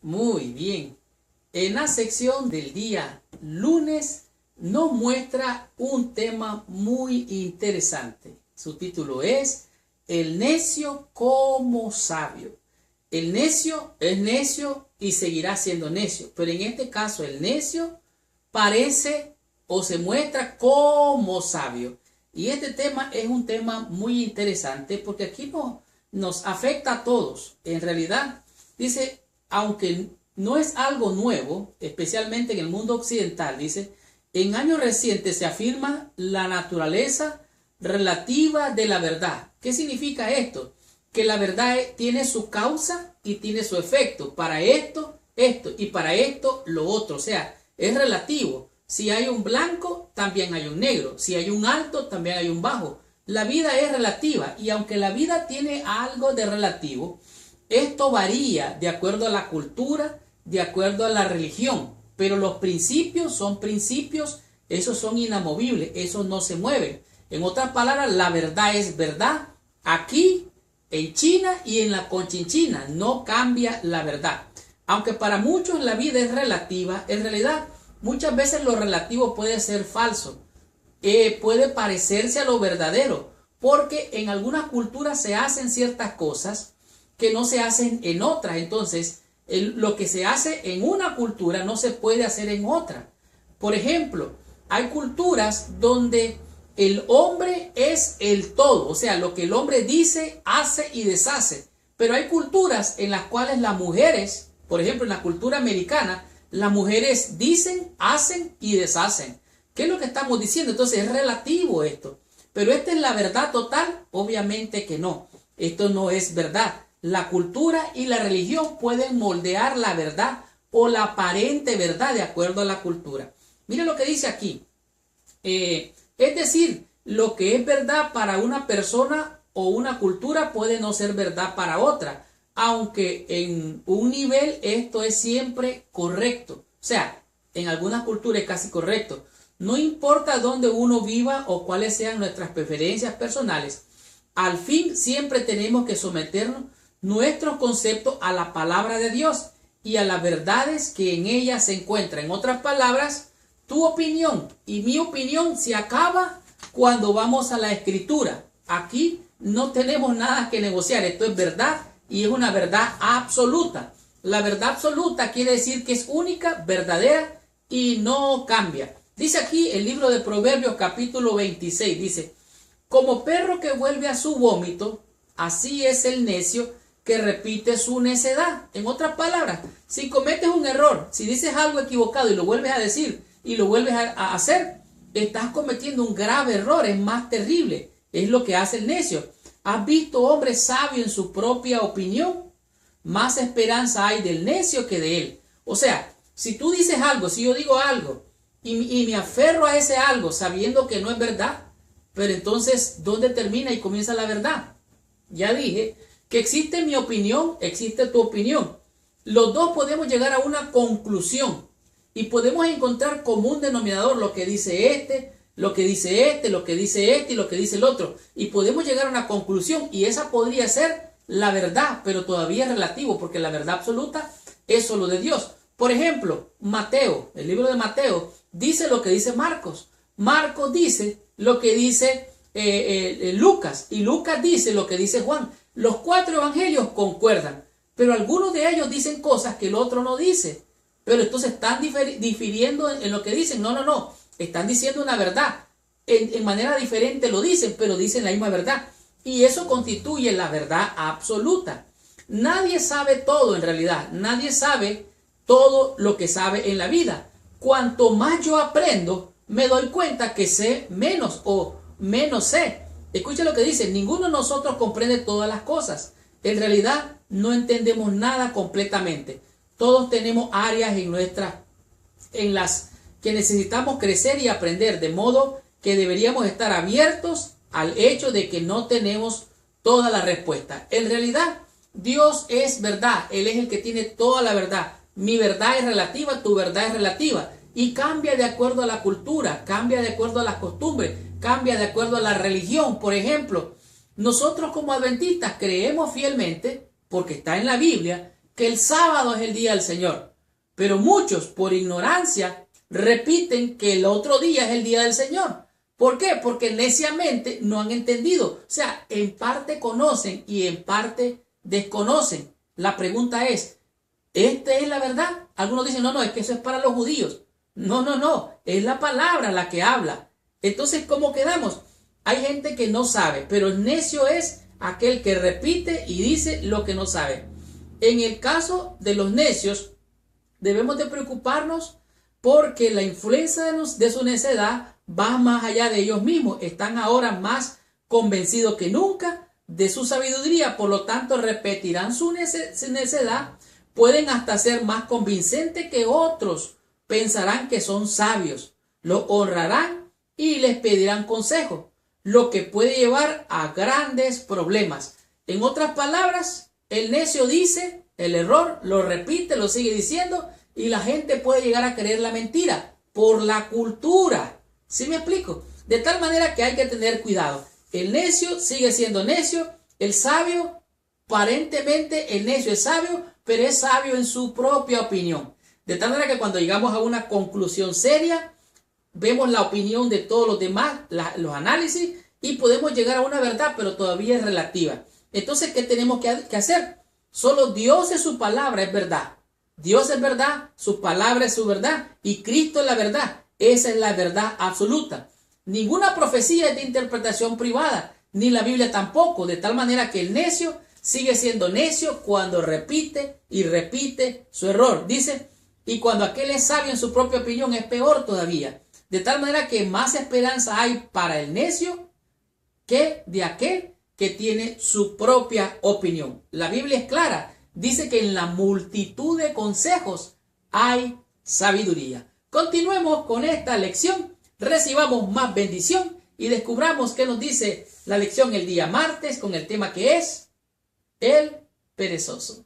Muy bien. En la sección del día lunes nos muestra un tema muy interesante. Su título es El necio como sabio. El necio es necio y seguirá siendo necio, pero en este caso el necio parece o se muestra como sabio. Y este tema es un tema muy interesante porque aquí nos afecta a todos. En realidad, dice, aunque no es algo nuevo, especialmente en el mundo occidental, dice, en años recientes se afirma la naturaleza relativa de la verdad. ¿Qué significa esto? Que la verdad tiene su causa y tiene su efecto. Para esto, y para esto, lo otro. O sea, es relativo. Si hay un blanco, también hay un negro. Si hay un alto, también hay un bajo. La vida es relativa y aunque la vida tiene algo de relativo, esto varía de acuerdo a la cultura, de acuerdo a la religión. Pero los principios son principios, esos son inamovibles, esos no se mueven. En otras palabras, la verdad es verdad aquí, en China y en la Conchinchina. No cambia la verdad. Aunque para muchos la vida es relativa, en realidad muchas veces lo relativo puede ser falso. Puede parecerse a lo verdadero, porque en algunas culturas se hacen ciertas cosas que no se hacen en otras. Entonces, lo que se hace en una cultura no se puede hacer en otra. Por ejemplo, hay culturas donde el hombre es el todo, o sea, lo que el hombre dice, hace y deshace. Pero hay culturas en las cuales las mujeres, por ejemplo, en la cultura americana, las mujeres dicen, hacen y deshacen. ¿Qué es lo que estamos diciendo? Entonces es relativo esto. Pero ¿esta es la verdad total? Obviamente que no. Esto no es verdad. La cultura y la religión pueden moldear la verdad o la aparente verdad de acuerdo a la cultura. Mire lo que dice aquí. Es decir, lo que es verdad para una persona o una cultura puede no ser verdad para otra, aunque en un nivel esto es siempre correcto. O sea, en algunas culturas es casi correcto. No importa dónde uno viva o cuáles sean nuestras preferencias personales, al fin siempre tenemos que someternos nuestros conceptos a la palabra de Dios y a las verdades que en ella se encuentran. En otras palabras, tu opinión y mi opinión se acaba cuando vamos a la escritura. Aquí no tenemos nada que negociar. Esto es verdad y es una verdad absoluta. La verdad absoluta quiere decir que es única, verdadera y no cambia. Dice aquí el libro de Proverbios capítulo 26, dice, como perro que vuelve a su vómito, así es el necio que repite su necedad. En otras palabras, si cometes un error, si dices algo equivocado y lo vuelves a decir y lo vuelves a hacer, estás cometiendo un grave error, es más terrible. Es lo que hace el necio. ¿Has visto hombre sabio en su propia opinión? Más esperanza hay del necio que de él. O sea, si tú dices algo, si yo digo algo y me aferro a ese algo sabiendo que no es verdad, pero entonces, ¿dónde termina y comienza la verdad? Ya dije que existe mi opinión, existe tu opinión. Los dos podemos llegar a una conclusión y podemos encontrar como un denominador lo que dice este, lo que dice este, lo que dice este y lo que dice el otro. Y podemos llegar a una conclusión y esa podría ser la verdad, pero todavía es relativo porque la verdad absoluta es solo de Dios. Por ejemplo, Mateo, el libro de Mateo, dice lo que dice Marcos. Marcos dice lo que dice Lucas y Lucas dice lo que dice Juan. Los cuatro evangelios concuerdan, pero algunos de ellos dicen cosas que el otro no dice. Pero entonces están difiriendo en lo que dicen. No. Están diciendo una verdad. En manera diferente lo dicen, pero dicen la misma verdad. Y eso constituye la verdad absoluta. Nadie sabe todo en realidad. Nadie sabe todo lo que sabe en la vida. Cuanto más yo aprendo, me doy cuenta que sé menos o menos sé. Escucha lo que dice. Ninguno de nosotros comprende todas las cosas. En realidad no entendemos nada completamente. Todos tenemos áreas en las que necesitamos crecer y aprender, de modo que deberíamos estar abiertos al hecho de que no tenemos toda la respuesta. En realidad, Dios es verdad. Él es el que tiene toda la verdad. Mi verdad es relativa, tu verdad es relativa. Y cambia de acuerdo a la cultura, cambia de acuerdo a las costumbres, cambia de acuerdo a la religión. Por ejemplo, nosotros como adventistas creemos fielmente, porque está en la Biblia, que el sábado es el día del Señor. Pero muchos, por ignorancia, repiten que el otro día es el día del Señor. ¿Por qué? Porque neciamente no han entendido. O sea, en parte conocen y en parte desconocen. La pregunta es, ¿esta es la verdad? Algunos dicen, no, es que eso es para los judíos. No, es la palabra la que habla. Entonces, ¿cómo quedamos? Hay gente que no sabe, pero el necio es aquel que repite y dice lo que no sabe. En el caso de los necios, debemos de preocuparnos porque la influencia de su necedad va más allá de ellos mismos. Están ahora más convencidos que nunca de su sabiduría, por lo tanto repetirán su necedad. Pueden hasta ser más convincentes que otros. Pensarán que son sabios, los honrarán y les pedirán consejo, lo que puede llevar a grandes problemas. En otras palabras, el necio dice el error, lo repite, lo sigue diciendo y la gente puede llegar a creer la mentira por la cultura. ¿Sí me explico? De tal manera que hay que tener cuidado. El necio sigue siendo necio, el sabio, aparentemente el necio es sabio, pero es sabio en su propia opinión. De tal manera que cuando llegamos a una conclusión seria, vemos la opinión de todos los demás, los análisis, y podemos llegar a una verdad, pero todavía es relativa. Entonces, ¿qué tenemos que hacer? Solo Dios es su palabra, es verdad. Dios es verdad, su palabra es su verdad, y Cristo es la verdad. Esa es la verdad absoluta. Ninguna profecía es de interpretación privada, ni la Biblia tampoco, de tal manera que el necio sigue siendo necio cuando repite y repite su error. Dice, y cuando aquel es sabio en su propia opinión es peor todavía. De tal manera que más esperanza hay para el necio que de aquel que tiene su propia opinión. La Biblia es clara. Dice que en la multitud de consejos hay sabiduría. Continuemos con esta lección. Recibamos más bendición y descubramos qué nos dice la lección el día martes con el tema que es el perezoso.